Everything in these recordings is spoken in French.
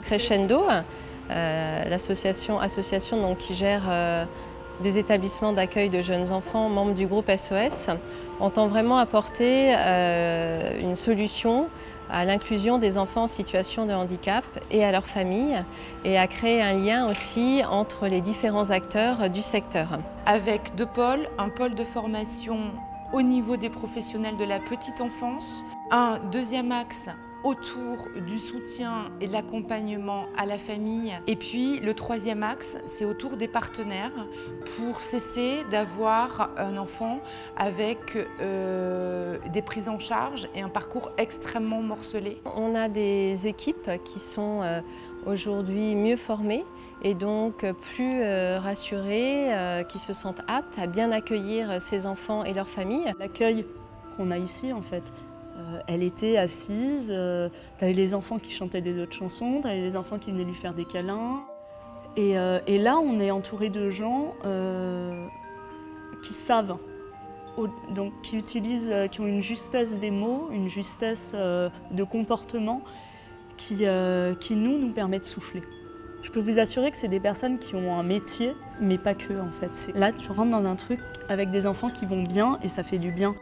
Crescendo, l'association donc, qui gère des établissements d'accueil de jeunes enfants membres du groupe SOS, entend vraiment apporter une solution à l'inclusion des enfants en situation de handicap et à leurs familles, et à créer un lien aussi entre les différents acteurs du secteur. Avec deux pôles, un pôle de formation au niveau des professionnels de la petite enfance, un deuxième axe autour du soutien et de l'accompagnement à la famille. Et puis le troisième axe, c'est autour des partenaires pour cesser d'avoir un enfant avec des prises en charge et un parcours extrêmement morcelé. On a des équipes qui sont aujourd'hui mieux formées et donc plus rassurées, qui se sentent aptes à bien accueillir ces enfants et leurs familles. L'accueil qu'on a ici, en fait, elle était assise, t'avais les enfants qui chantaient des autres chansons, t'avais les enfants qui venaient lui faire des câlins. Et là, on est entouré de gens qui savent, donc qui ont une justesse des mots, une justesse de comportement qui nous permet de souffler. Je peux vous assurer que c'est des personnes qui ont un métier, mais pas que en fait. Là, tu rentres dans un truc avec des enfants qui vont bien et ça fait du bien.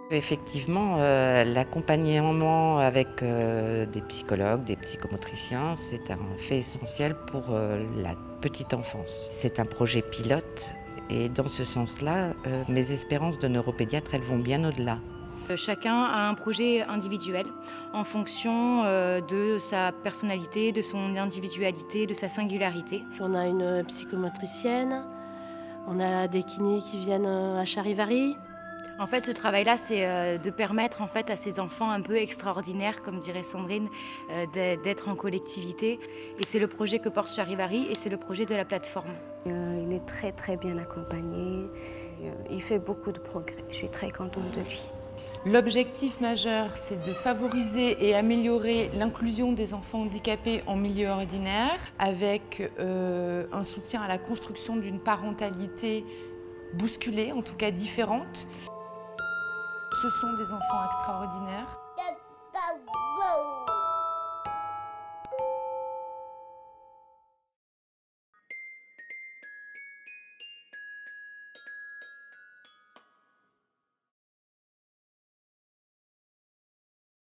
Effectivement, l'accompagnement avec des psychologues, des psychomotriciens, c'est un fait essentiel pour la petite enfance. C'est un projet pilote et dans ce sens-là, mes espérances de neuropédiatre, elles vont bien au-delà. Chacun a un projet individuel en fonction de sa personnalité, de son individualité, de sa singularité. On a une psychomotricienne, on a des kinés qui viennent à Charivari. En fait, ce travail-là, c'est de permettre en fait, à ces enfants un peu extraordinaires, comme dirait Sandrine, d'être en collectivité. Et c'est le projet que porte Charivari et c'est le projet de la plateforme. Il est très très bien accompagné, il fait beaucoup de progrès. Je suis très contente de lui. L'objectif majeur, c'est de favoriser et améliorer l'inclusion des enfants handicapés en milieu ordinaire avec un soutien à la construction d'une parentalité bousculée, en tout cas différente. Ce sont des enfants extraordinaires.